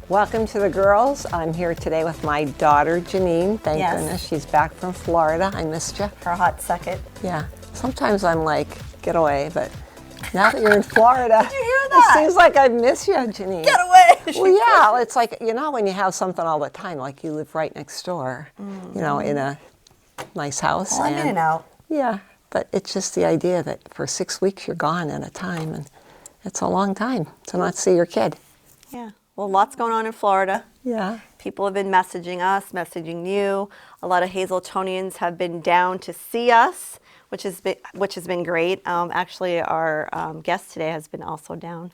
Welcome to the girls. I'm here today with my daughter, Jeannine. Thank goodness she's back from Florida. I missed you. For a hot second. Yeah. Sometimes I'm like, get away, but now that you're in Florida, did you hear that? It seems like I miss you, Jeannine. Get away! Well, yeah, it's like, you know, when you have something all the time, like you live right next door, you know, in a nice house. Well, I'm in and out. Yeah, but it's just the idea that for 6 weeks you're gone at a time, and it's a long time to not see your kid. Yeah. Well, lots going on in Florida. Yeah. People have been messaging us, messaging you. A lot of Hazeltonians have been down to see us, which has been great. Actually, our guest today has been also down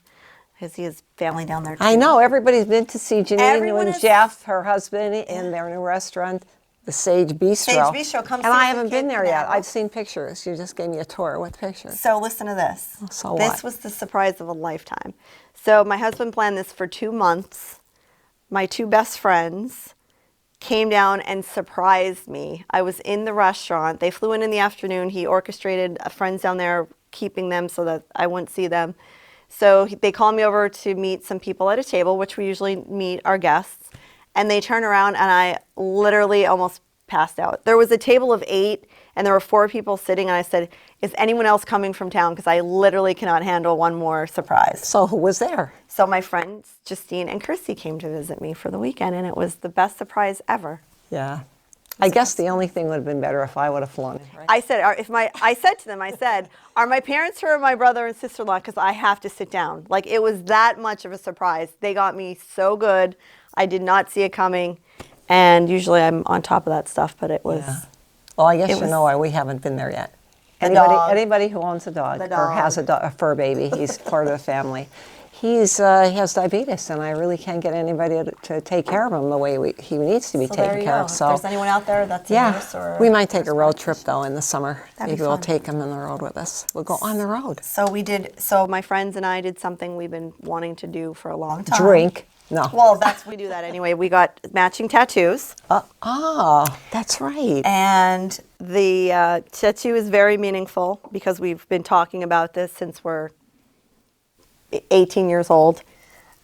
because he has family down there too. I know. Everybody's been to see Jeannine and Jeff, her husband, in their new restaurant, the Sage Bistro. Sage Bistro. Come see and I us haven't in been there yet. Canada. I've seen pictures. You just gave me a tour with pictures. So listen to this. So this was the surprise of a lifetime. So my husband planned this for 2 months. My 2 best friends came down and surprised me. I was in the restaurant. They flew in the afternoon. He orchestrated friends down there, keeping them so that I wouldn't see them. So they called me over to meet some people at a table, which we usually meet our guests. And they turned around and I literally almost passed out. There was a table of 8 and there were 4 people sitting, and I said, is anyone else coming from town? Because I literally cannot handle one more surprise. So who was there? So my friends, Justine and Chrissy, came to visit me for the weekend, and it was the best surprise ever. Yeah. I guess the only thing would have been better if I would have flown in, right? I said, I said to them, are my parents here or my brother and sister-in-law? Because I have to sit down. Like, it was that much of a surprise. They got me so good. I did not see it coming. And usually I'm on top of that stuff, but it was... Yeah. Well, I guess you know why we haven't been there yet. Anybody who owns a dog or has a fur baby, he's part of the family. He has diabetes, and I really can't get anybody to take care of him the way he needs to be taken care of. So if there's anyone out there that's a nurse or... We might take a road trip, though, in the summer. That'd Maybe we'll take him on the road with us. We'll go on the road. So my friends and I did something we've been wanting to do for a long time. Drink. No. Well, we do that anyway. We got matching tattoos. That's right. And the tattoo is very meaningful because we've been talking about this since we're 18 years old.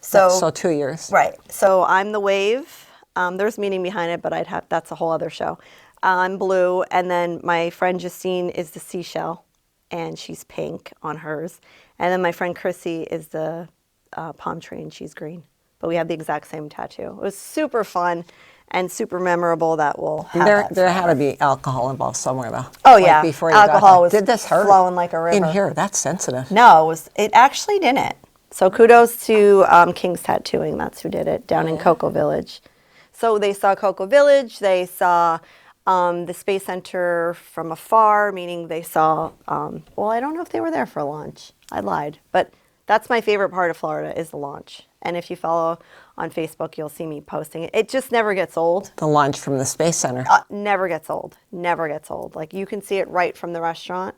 So 2 years. Right. So I'm the wave. There's meaning behind it, but that's a whole other show. I'm blue, and then my friend Justine is the seashell, and she's pink on hers. And then my friend Chrissy is the palm tree, and she's green. But we have the exact same tattoo. It was super fun and super memorable. That will have there had to be alcohol involved somewhere, though. Oh, yeah. Before you alcohol was Did this hurt? Flowing like a river. In here, that's sensitive. No, it actually didn't. So kudos to King's Tattooing. That's who did it down in Cocoa Village. So they saw Cocoa Village. They saw the Space Center from afar, meaning they saw, well, I don't know if they were there for launch. I lied. But that's my favorite part of Florida is the launch. And if you follow on Facebook, you'll see me posting it. It just never gets old. The launch from the Space Center. Never gets old. Never gets old. Like, you can see it right from the restaurant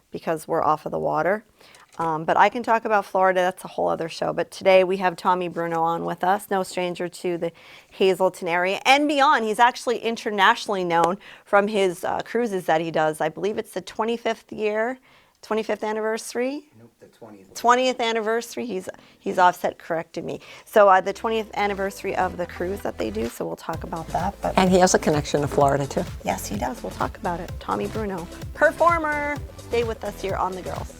because we're off of the water. But I can talk about Florida. That's a whole other show. But today we have Tommy Bruno on with us, no stranger to the Hazelton area and beyond. He's actually internationally known from his cruises that he does. I believe it's the 25th anniversary. Nope, the 20th. 20th anniversary. He's offset corrected me. So the 20th anniversary of the cruise that they do. So we'll talk about that. But And he has a connection to Florida too. yes, he does. We'll talk about it. Tommy Bruno, performer. Stay with us here on The Girls.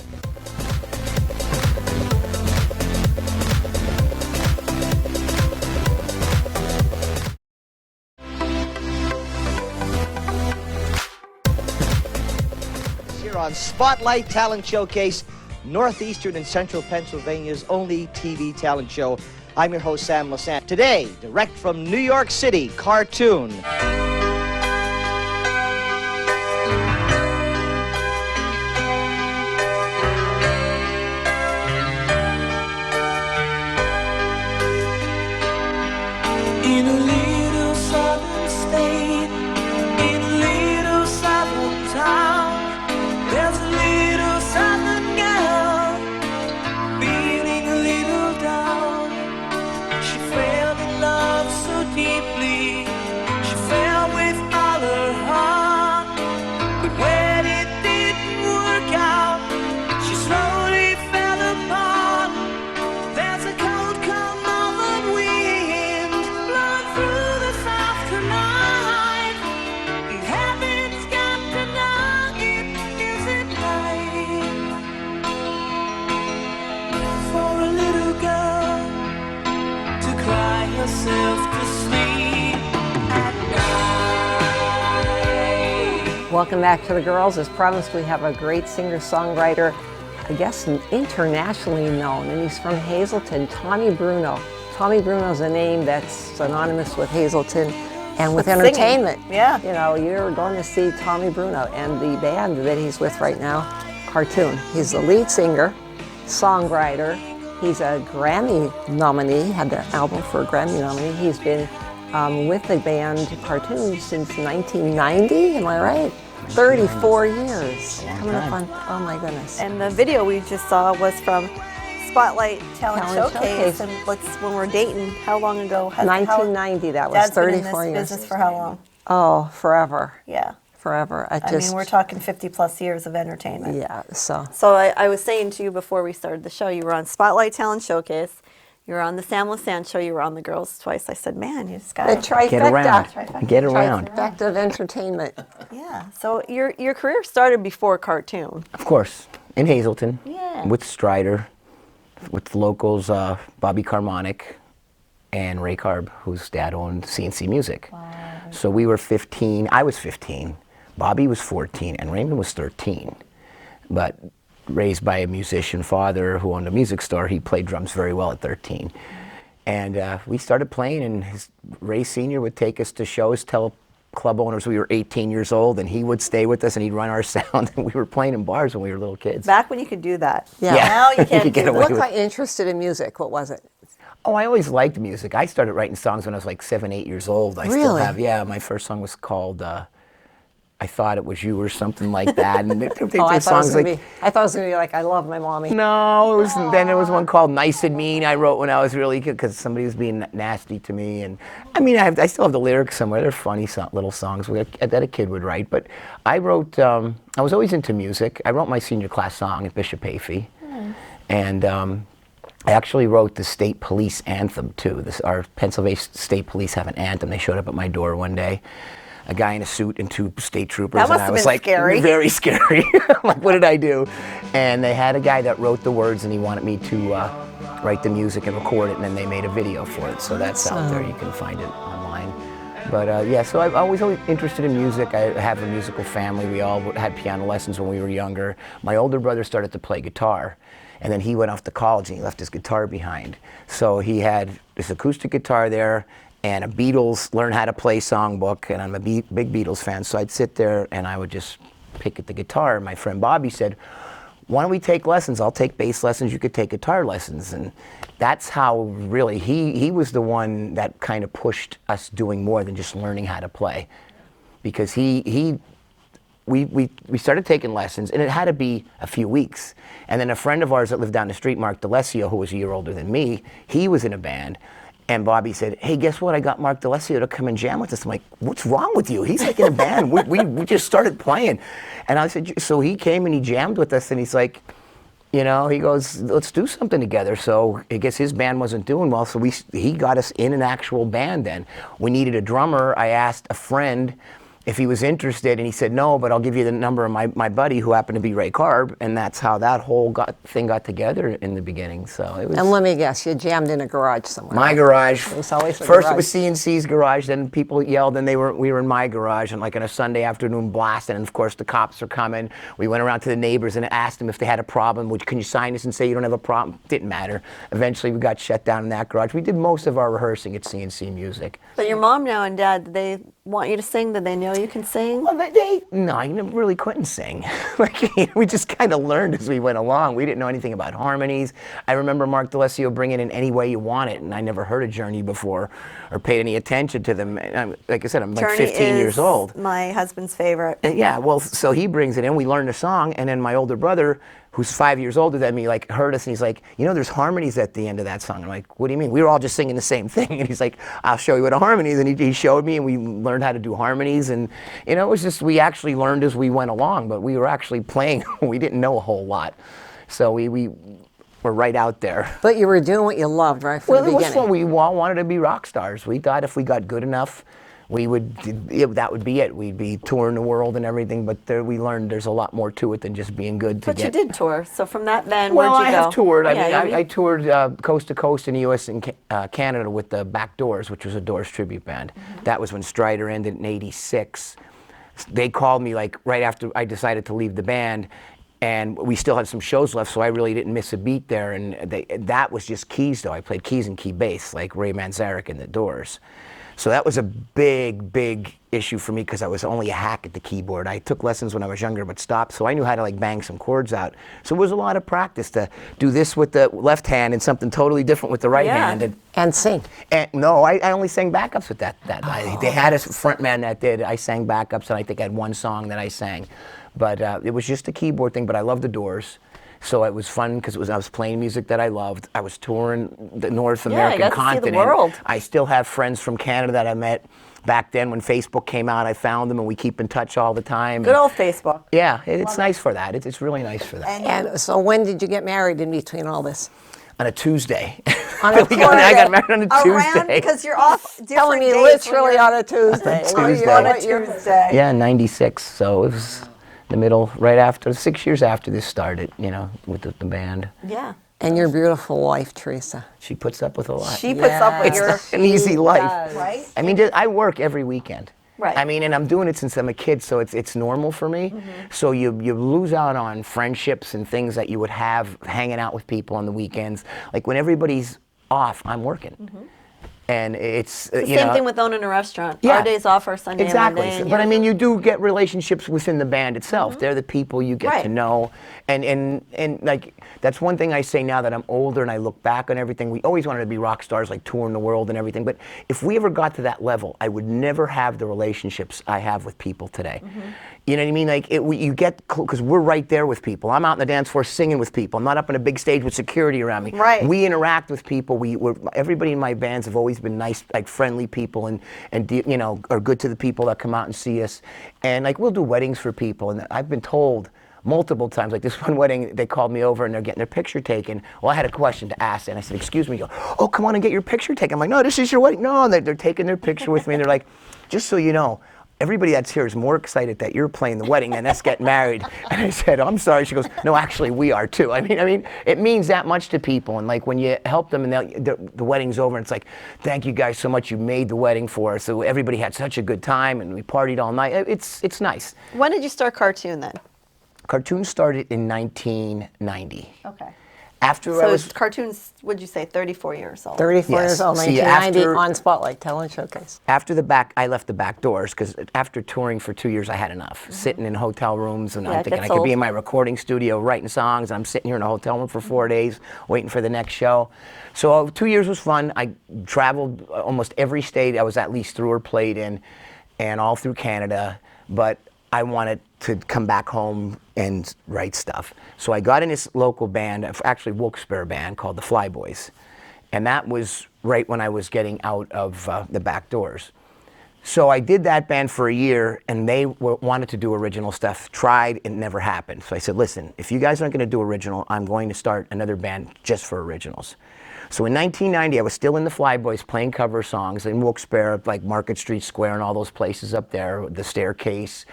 On Spotlight Talent Showcase, Northeastern and Central Pennsylvania's only TV talent show. I'm your host, Sam Lassant. Today, direct from New York City, Kartune. In a little southern state, in a little southern town, there's a little southern girl feeling a little down. She fell in love so deeply, she fell Welcome back to the girls. As promised, we have a great singer-songwriter, I guess internationally known, and he's from Hazleton, Tommy Bruno. Tommy Bruno's a name that's synonymous with Hazleton and with entertainment. Yeah. You know, you're going to see Tommy Bruno and the band that he's with right now, Kartune. He's the lead singer, songwriter. He's a Grammy nominee, had the album for a Grammy nominee. He's been with the band Kartune since 1990, am I right? 34 years. Coming up on, oh my goodness. And the video we just saw was from Spotlight Talent Showcase. And when we're dating, how long ago? 1990, that was Dad's 34 been in this years. business for how long? Oh, forever. Yeah. Forever. I mean, we're talking 50 plus years of entertainment. Yeah, so. So I was saying to you before we started the show, you were on Spotlight Talent Showcase. You were on the Sam Lassand show. You were on The Girls twice. I said, man, you just got The trifecta. Get around. Get around. Trifecta of entertainment. Yeah. So your career started before Kartune. Of course, in Hazleton, Yeah. with Strider, with the locals, Bobby Carmonic and Ray Carb, whose dad owned CNC Music. Wow. So we were 15. I was 15. Bobby was 14, and Raymond was 13. But raised by a musician father who owned a music store, he played drums very well at 13. And we started playing, and Ray Sr. would take us to shows, tell club owners we were 18 years old, and he would stay with us and he'd run our sound, and we were playing in bars when we were little kids. Back when you could do that. Yeah. Now you can't could get do away What that. got you interested in music? What was it? Oh, I always liked music. I started writing songs when I was like 7, 8 years old. I still Really? have, yeah, my first song was called I Thought It Was You or something like that. And I thought it was gonna be like, I love my mommy. No, it was, then there was one called Nice and Mean I wrote when I was really kid because somebody was being nasty to me. And I mean, I still have the lyrics somewhere. They're funny little songs that a kid would write. But I wrote, I was always into music. I wrote my senior class song at Bishop Afey. And I actually wrote the state police anthem too. Our Pennsylvania State Police have an anthem. They showed up at my door one day. A guy in a suit and 2 state troopers, That must and I have was been like, scary. very scary. Like, what did I do? And they had a guy that wrote the words, and he wanted me to write the music and record it, and then they made a video for it. So that's out there. You can find it online. But yeah, so I've always interested in music. I have a musical family. We all had piano lessons when we were younger. My older brother started to play guitar, and then he went off to college and he left his guitar behind. So he had this acoustic guitar there, and a Beatles Learn How to Play songbook, and I'm a big Beatles fan, so I'd sit there and I would just pick at the guitar. My friend Bobby said, why don't we take lessons? I'll take bass lessons, you could take guitar lessons. And that's how really, he was the one that kind of pushed us doing more than just learning how to play. Because we started taking lessons, and it had to be a few weeks. And then a friend of ours that lived down the street, Mark DeLessio, who was a year older than me, he was in a band. And Bobby said, hey, guess what? I got Mark DeLessio to come and jam with us. I'm like, what's wrong with you? He's like in a band. We just started playing. And I said, so he came and he jammed with us, and he's like, you know, he goes, let's do something together. So I guess his band wasn't doing well, so he got us in an actual band then. We needed a drummer. I asked a friend if he was interested, and he said no, but I'll give you the number of my buddy who happened to be Ray Carb, and that's how that whole thing got together in the beginning. So it was. And let me guess, you jammed in a garage somewhere. My garage. It was always the First garage. it was CNC's garage, then people yelled, and we were in my garage, and like on a Sunday afternoon blasting, and of course the cops are coming. We went around to the neighbors and asked them if they had a problem. Can you sign this and say you don't have a problem? Didn't matter. Eventually we got shut down in that garage. We did most of our rehearsing at CNC Music. But your mom now and dad, did they want you to sing? Did they know you can sing? Well, no, I never really couldn't sing. We just kind of learned as we went along. We didn't know anything about harmonies. I remember Mark DeLessio bringing in Any Way You Want It, and I never heard of Journey before or paid any attention to them. And like I said, I'm like Journey 15 years old. My husband's favorite. And yeah, well, so he brings it in. We learned the song, and then my older brother, who's 5 years older than me, like heard us, and he's like, you know, there's harmonies at the end of that song. I'm like, what do you mean? We were all just singing the same thing. And he's like, I'll show you what a harmony is. And he showed me, and we learned how to do harmonies. And you know, it was just, we actually learned as we went along, but we were actually playing. We didn't know a whole lot, so we were right out there. But you were doing what you loved right from the beginning. Well, it was fun. We all wanted to be rock stars. We thought if we got good enough, that would be it. We'd be touring the world and everything, but we learned there's a lot more to it than just being good. But you did tour, so from that band, well, where'd you go? I have toured. Yeah, I toured coast to coast in the U.S. and Canada with the Back Doors, which was a Doors tribute band. That was when Strider ended in '86. they called me like right after I decided to leave the band, and we still had some shows left, so I really didn't miss a beat there. And that was just keys, though. I played keys and key bass, like Ray Manzarek and the Doors. So that was a big, big issue for me because I was only a hack at the keyboard. I took lessons when I was younger, but stopped, so I knew how to like bang some chords out. So it was a lot of practice to do this with the left hand and something totally different with the right hand. And sing. And no, I only sang backups with that. They had a front man that did. I sang backups, and I think I had one song that I sang. But it was just a keyboard thing, but I loved the Doors. So it was fun because I was playing music that I loved. I was touring the North American continent. See the world. I still have friends from Canada that I met back then when Facebook came out. I found them, and we keep in touch all the time. Good old Facebook. Yeah, it's nice for that. It's really nice for that. And so when did you get married in between all this? On a Tuesday. On a Tuesday. I got married on a Tuesday. Because you're off different Telling me days literally on a Tuesday. on a Tuesday. Yeah, 96. So it was the middle, right after, 6 years after this started, you know, with the band. Yeah. And your beautiful wife, Teresa. She puts up with a lot. She puts up with your an easy life. right? I mean, I work every weekend. Right. I mean, and I'm doing it since I'm a kid, so it's normal for me. So you lose out on friendships and things that you would have hanging out with people on the weekends. Like when everybody's off, I'm working. And it's The same thing with owning a restaurant. Yeah. Our days off are Sunday Exactly. and Monday. But I mean, you do get relationships within the band itself. They're the people you get to know. And like, that's one thing I say now that I'm older and I look back on everything. We always wanted to be rock stars, like touring the world and everything. But if we ever got to that level, I would never have the relationships I have with people today. You know what I mean? Like, you get, because we're right there with people. I'm out in the dance floor singing with people. I'm not up on a big stage with security around me. Right. We interact with people. Everybody in my bands have always been nice, like friendly people, and you know, are good to the people that come out and see us. And like, we'll do weddings for people. And I've been told multiple times, like this one wedding, they called me over and they're getting their picture taken. Well, I had a question to ask, and I said, excuse me. They go, oh, come on and get your picture taken. I'm like, no, this is your wedding. No, and they're taking their picture with me, and they're like, just so you know, everybody that's here is more excited that you're playing the wedding than us getting married. And I said, oh, I'm sorry. She goes, no, actually, we are too. I mean, it means that much to people. And like when you help them and the wedding's over, and it's like, thank you guys so much. You made the wedding for us. So everybody had such a good time, and we partied all night. It's nice. When did you start Kartune then? Kartune started in 1990. Okay. After So I was Kartune's, would you say, 34 years old? 34 Yes. years old, See, 1990 on Spotlight Talent Showcase. After I left the back doors, because after touring for 2 years, I had enough. Sitting in hotel rooms, and Yeah, I'm it thinking I gets could be old. in my recording studio writing songs, and I'm sitting here in a hotel room for 4 days, waiting for the next show. So 2 years was fun. I traveled almost every state I was at least through or played in, and all through Canada. But I wanted to come back home and write stuff. So I got in this local band, actually Wilkes-Barre band, called the Flyboys. And that was right when I was getting out of the back doors. So I did that band for a year, and they wanted to do original stuff. Tried, it never happened. So I said, listen, if you guys aren't going to do original, I'm going to start another band just for originals. So in 1990, I was still in the Flyboys playing cover songs in Wilkes-Barre, like Market Street Square and all those places up there, the Staircase.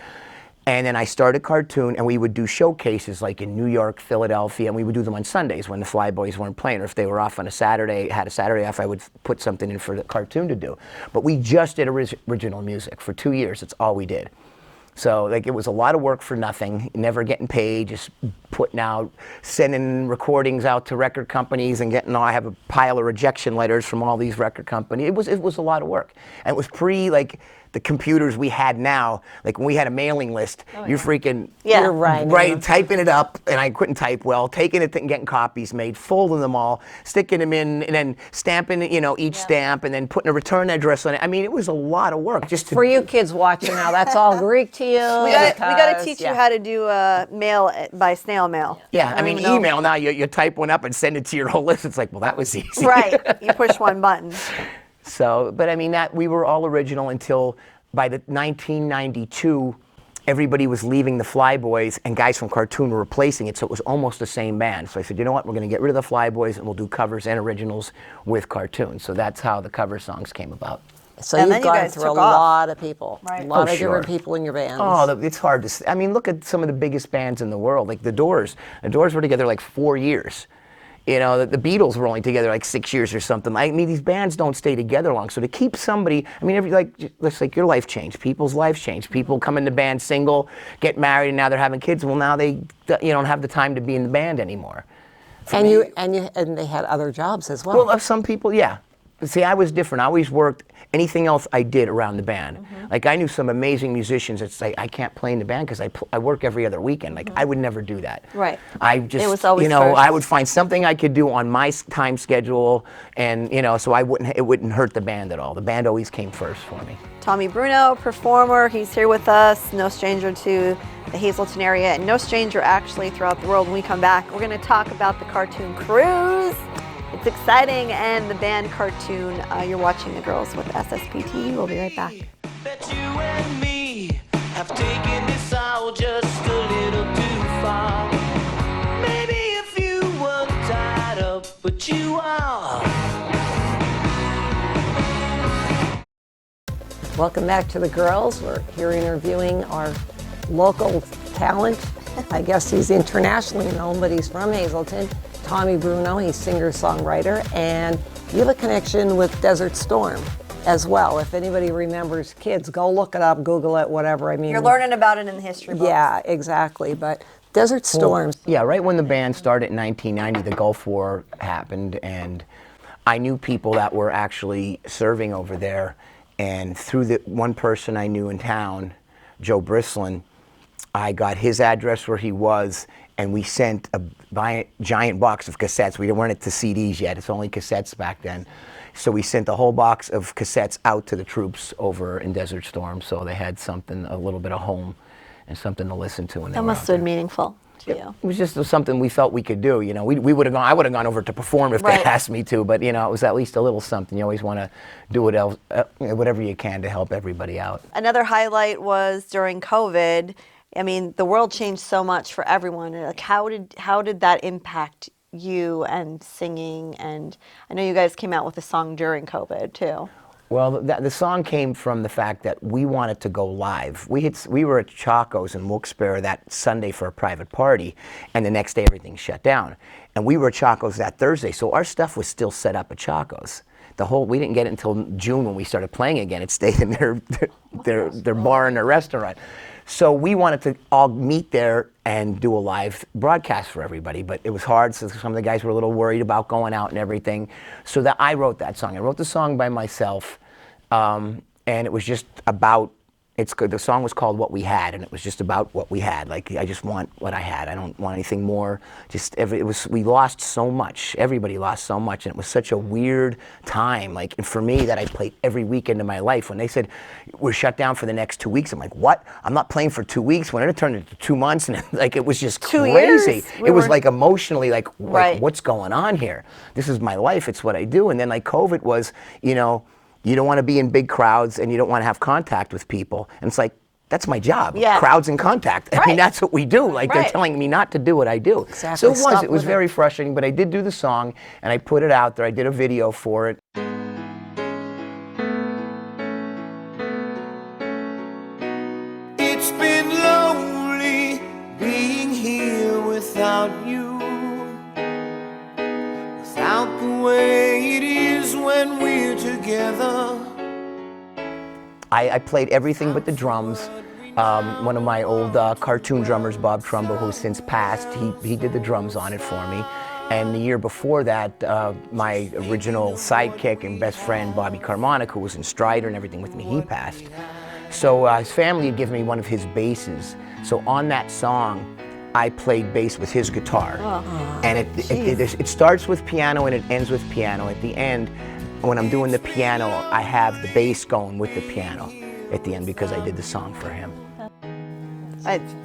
And then I started Kartune, and we would do showcases like in New York, Philadelphia, and we would do them on Sundays when the Flyboys weren't playing, or if they were off on a Saturday, had a Saturday off, I would put something in for the Kartune to do. But we just did original music for 2 years. That's all we did. So like, it was a lot of work for nothing, never getting paid, just putting out, sending recordings out to record companies and getting, I have a pile of rejection letters from all these record companies. It was a lot of work. And it was like the computers we had now, like when we had a mailing list, you're freaking, You're right. Typing it up, and I couldn't type well, taking it and getting copies made, folding them all, sticking them in, and then stamping, you know, each stamp, and then putting a return address on it. I mean, it was a lot of work just to. For you kids watching now, that's all Greek to you. We got to teach you how to do mail by snail mail. Yeah, I mean, email now, you type one up and send it to your whole list. It's like, well, that was easy. Right. You push one button. So, but I mean, we were all original until by the 1992, everybody was leaving the Flyboys, and guys from Kartune were replacing it, so it was almost the same band. So I said, you know what, we're going to get rid of the Flyboys, and we'll do covers and originals with Kartune. So that's how the cover songs came about. So And then you've you gone guys through a took off. lot of people, Right. a lot Oh, of different sure. people in your bands. Oh, it's hard to. I mean, look at some of the biggest bands in the world, like the Doors. The Doors were together like 4 years. You know, the Beatles were only together like 6 years or something. I mean, these bands don't stay together long. So to keep somebody, I mean, it's like your life changed. People's lives changed. People come into band single, get married, and now they're having kids. Well, now they don't have the time to be in the band anymore. And they had other jobs as well. Well, some people, yeah. But see, I was different. I always worked anything else I did around the band. Like I knew some amazing musicians that say, I can't play in the band because I work every other weekend. Like I would never do that. Right. I just, it was always you know, first. I would find something I could do on my time schedule, and so it wouldn't hurt the band at all. The band always came first for me. Tommy Bruno, performer, he's here with us, no stranger to the Hazleton area, and no stranger actually throughout the world. When we come back, we're going to talk about the Kartune cruise. It's exciting, and the band Kartune. You're watching The Girls with SSPT. We'll be right back. That you and me have taken this out just a little too far. Maybe if you weren't tied up, but you are. Welcome back to The Girls. We're here interviewing our local talent. I guess he's internationally known, but he's from Hazleton. Tommy Bruno, he's singer-songwriter, and you have a connection with Desert Storm as well. If anybody remembers kids, go look it up, Google it, whatever. I mean, You're learning about it in the history books. Yeah, exactly. But Desert Storm. Yeah, right when the band started in 1990, the Gulf War happened, and I knew people that were actually serving over there. And through the one person I knew in town, Joe Brislin, I got his address where he was, and we sent a giant box of cassettes. We weren't to CDs yet, it's only cassettes back then. So we sent a whole box of cassettes out to the troops over in Desert Storm, so they had something, a little bit of home and something to listen to. That must have been meaningful to you. It was just something we felt we could do. You know, we would have gone. I would have gone over to perform if Right. they asked me to. But it was at least a little something. You always want to do whatever you can to help everybody out. Another highlight was during COVID. I mean, the world changed so much for everyone. Like, how did that impact you and singing? And I know you guys came out with a song during COVID too. Well, the song came from the fact that we wanted to go live. We were at Chaco's in Wilkes-Barre that Sunday for a private party, and the next day everything shut down. And we were at Chaco's that Thursday, so our stuff was still set up at Chaco's. We didn't get it until June when we started playing again. It stayed in their bar and their restaurant. So we wanted to all meet there and do a live broadcast for everybody, but it was hard, so some of the guys were a little worried about going out and everything. So that I wrote that song. I wrote the song by myself, and it was just about, the song was called What We Had, and it was just about what we had. Like, I just want what I had. I don't want anything more. We lost so much. Everybody lost so much, and it was such a weird time. Like, for me, that I played every weekend of my life. When they said, we're shut down for the next 2 weeks, I'm like, what? I'm not playing for 2 weeks? When it turned into 2 months, and like, it was just 2 crazy. years? It was like emotionally, like, Right. what's going on here? This is my life. It's what I do. And then like COVID was, you don't want to be in big crowds and you don't want to have contact with people. And it's like, that's my job. Yeah. Crowds and contact. I mean, that's what we do. Like, Right. they're telling me not to do what I do. Exactly. So it was very frustrating, but I did do the song and I put it out there. I did a video for it. It's been lonely being here without you, without the way it is when we're together. I played everything but the drums. One of my old Kartune drummers, Bob Trumbo, who's since passed, he did the drums on it for me. And the year before that, my original sidekick and best friend, Bobby Carmonic, who was in Strider and everything with me, he passed. So his family had given me one of his basses. So on that song, I played bass with his guitar. And it starts with piano and it ends with piano. At the end, when I'm doing the piano, I have the bass going with the piano at the end because I did the song for him.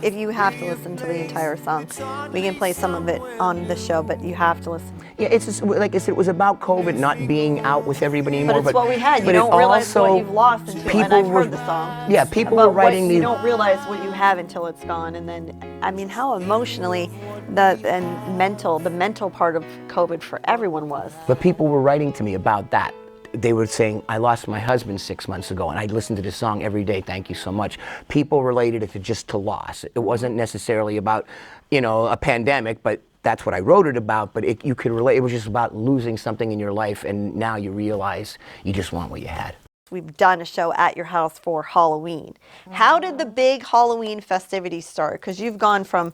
If you have to listen to the entire song, we can play some of it on the show, but you have to listen. Yeah, it's just, like I said, it was about COVID not being out with everybody anymore. But it's what we had. You don't realize what you've lost until, and I've heard the song. Yeah, people were writing these. You don't realize what you have until it's gone, and then, I mean, how emotionally the mental part of COVID for everyone was. But people were writing to me about that. They were saying, I lost my husband 6 months ago, and I'd listen to this song every day, thank you so much. People related it to loss. It wasn't necessarily about, a pandemic, but that's what I wrote it about, but you could relate. It was just about losing something in your life, and now you realize you just want what you had. We've done a show at your house for Halloween. How did the big Halloween festivities start? Because you've gone from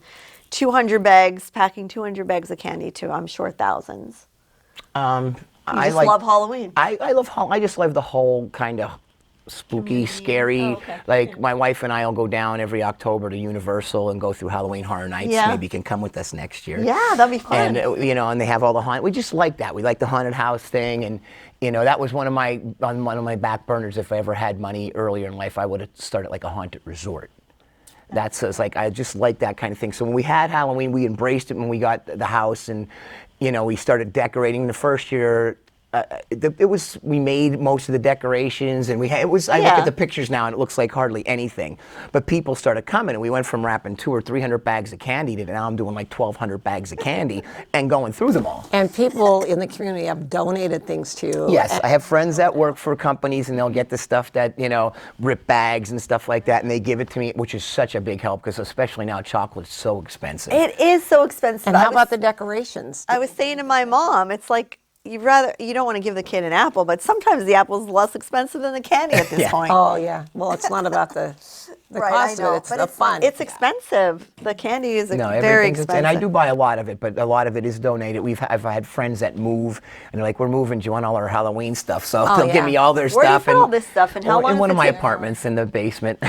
200 bags, packing 200 bags of candy to, I'm sure, thousands. I just love Halloween. I love Halloween. I just love the whole kind of spooky, scary. Oh, okay. Like my wife and I will go down every October to Universal and go through Halloween Horror Nights. Yeah. Maybe you can come with us next year. Yeah, that'd be fun. And you know, and they have all the haunted. We just like that. We like the haunted house thing, and you know, that was on one of my back burners. If I ever had money earlier in life, I would have started like a haunted resort. That's it's like I just like that kind of thing. So when we had Halloween, we embraced it when we got the house, and you know, we started decorating. The first year, we made most of the decorations, and I look at the pictures now, and it looks like hardly anything. But people started coming, and we went from wrapping 200 or 300 bags of candy to now I'm doing like 1,200 bags of candy and going through them all. And people in the community have donated things to you. Yes, I have friends that work for companies, and they'll get the stuff that, you know, rip bags and stuff like that, and they give it to me, which is such a big help, because especially now chocolate's so expensive. It is so expensive. And how about the decorations? I was saying to my mom, it's like, you don't want to give the kid an apple, but sometimes the apple is less expensive than the candy at this point. Oh yeah. Well, it's not about the Right, cost I know, of it. It's but the fun. It's expensive. The candy is very everything's expensive. and I do buy a lot of it, but a lot of it is donated. I've had friends that move, and they're like, "We're moving. Do you want all our Halloween stuff?" So they'll give me all their Where stuff. do you put all this stuff, and how long in does one it of my take? apartments in the basement.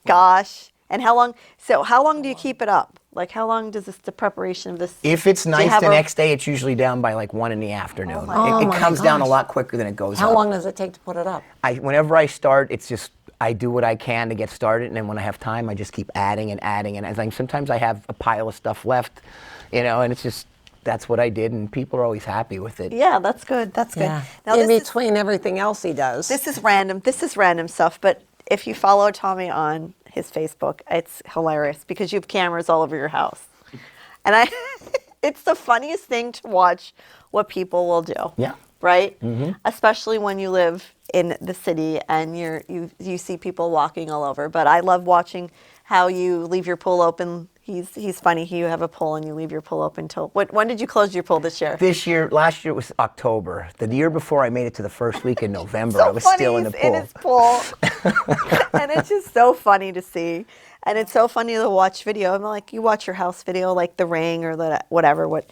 Gosh. And how long? So how long do you keep it up? Like how long does the preparation of this? If it's do you nice have the next day, it's usually down by like 1 in the afternoon. Oh It my comes down a gosh. lot quicker than it goes up. How long does it take to put it up? Whenever I start, it's just I do what I can to get started, and then when I have time, I just keep adding and adding. And like sometimes I have a pile of stuff left, you know, and it's just that's what I did, and people are always happy with it. Yeah, that's good. That's good. Yeah. Now In this between everything else he does. This is random. This is random stuff, but if you follow Tommy on his Facebook, it's hilarious because you have cameras all over your house. And it's the funniest thing to watch what people will do. Yeah. Right? Mm-hmm. Especially when you live in the city and you see people walking all over. But I love watching how you leave your pool open. He's funny. You have a pool and you leave your pool open till when did you close your pool this year? Last year it was October. The year before I made it to the first week in November. So I was funny, still in the he's pool. in his pool. And it's just so funny to see. And it's so funny to watch video. I'm like, you watch your house video, like The Ring or whatever, what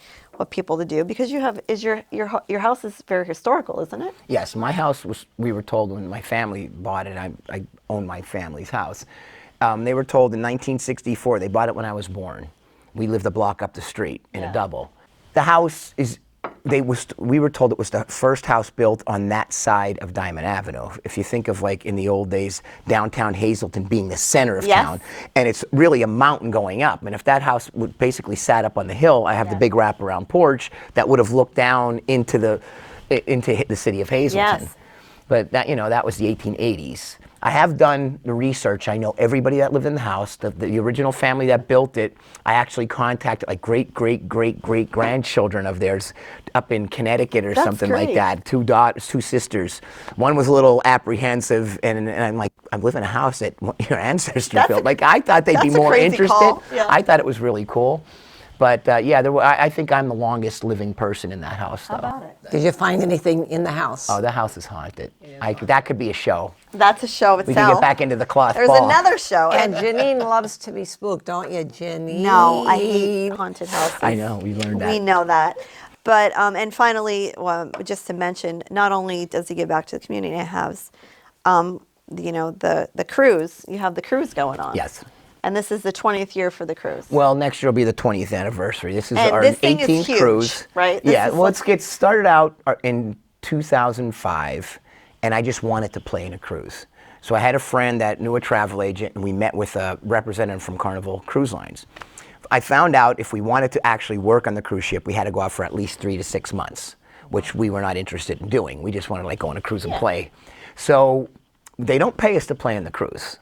people to do, because your house is very historical, isn't it? Yes, my house was. We were told when my family bought it. I own my family's house. They were told in 1964. They bought it when I was born. We lived a block up the street in a double. The house is. We were told it was the first house built on that side of Diamond Avenue. If you think of like in the old days, downtown Hazleton being the center of town, and it's really a mountain going up. And if that house would basically sat up on the hill, I have the big wraparound porch that would have looked down into the city of Hazleton. Yes. But that was the 1880s. I have done the research. I know everybody that lived in the house, the original family that built it. I actually contacted like great grandchildren of theirs up in Connecticut or something like that. Two sisters. One was a little apprehensive, and I'm like, I live in a house that your ancestors built. Like I thought they'd be more interested. Yeah. I thought it was really cool. But I think I'm the longest living person in that house, though. How about it? Did you find anything in the house? Oh, the house is haunted. That could be a show. That's a show itself. We can get back into the cloth There's ball. another show. And Jeannine loves to be spooked, don't you, Jeannine? No, I hate haunted houses. I know, we learned that. We know that. But, and finally, just to mention, not only does he give back to the community, it has, the cruise. You have the cruise going on. Yes. And this is the 20th year for the cruise. Well, next year will be the 20th anniversary. This is And our this thing 18th is huge, cruise. right? It gets started out in 2005, and I just wanted to play in a cruise. So I had a friend that knew a travel agent, and we met with a representative from Carnival Cruise Lines. I found out if we wanted to actually work on the cruise ship, we had to go out for at least 3 to 6 months, which we were not interested in doing. We just wanted to go on a cruise and play. So they don't pay us to play on the cruise.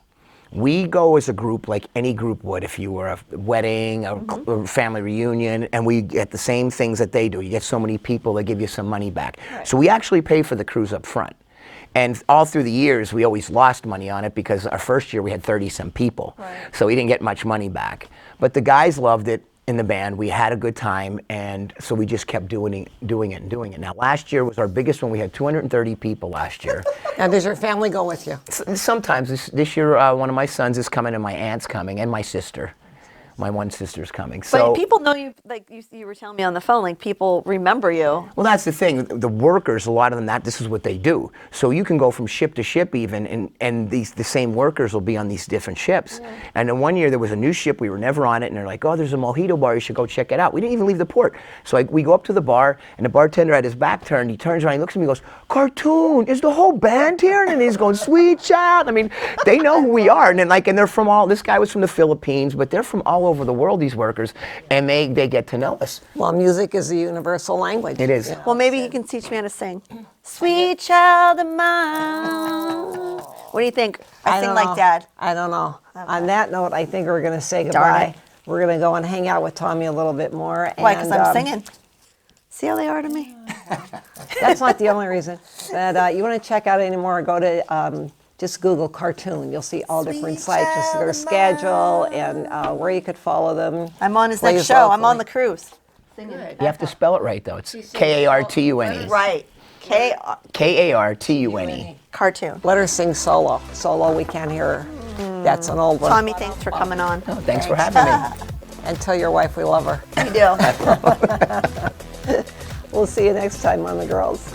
We go as a group like any group would if you were a wedding, a family reunion, and we get the same things that they do. You get so many people, they give you some money back. Right. So we actually pay for the cruise up front. And all through the years, we always lost money on it because our first year we had 30-some people. Right. So we didn't get much money back. But the guys loved it. in the band. We had a good time, and so we just kept doing it. Now, last year was our biggest one. We had 230 people last year. Now, does your family go with you? Sometimes. This year, one of my sons is coming, and my aunt's coming, and my sister. My one sister's coming. So, but people know you, like you were telling me on the phone, like people remember you. well, that's the thing. The workers, a lot of them, this is what they do. So you can go from ship to ship even, and the same workers will be on these different ships. Yeah. And then one year there was a new ship, we were never on it, and they're like, oh, there's a mojito bar, you should go check it out. We didn't even leave the port. So we go up to the bar, and the bartender had his back turned, he turns around, he looks at me, and goes, Kartune, is the whole band here? And he's going, sweet child. I mean, they know who we are. And then and they're from this guy was from the Philippines, but they're from all over the world, these workers, and they get to know us. Well, music is a universal language. It is. Well, maybe you can teach me how to sing. Sweet child of mine. What do you think? I sing like Dad. I don't know. On that note, I think we're going to say goodbye. We're going to go and hang out with Tommy a little bit more. Why? Because I'm singing. See how they are to me? That's not the only reason. But you want to check out any more, go to just Google Kartune. You'll see all different sites, just their schedule and where you could follow them. I'm on his next show. I'm on the cruise. You have to spell it right, though. It's Kartune. Right. Kartune. Kartune. Let her sing solo. Solo, we can't hear her. That's an old one. Tommy, thanks for coming on. Oh, thanks for having me. And tell your wife we love her. We do. We'll see you next time on The Girls.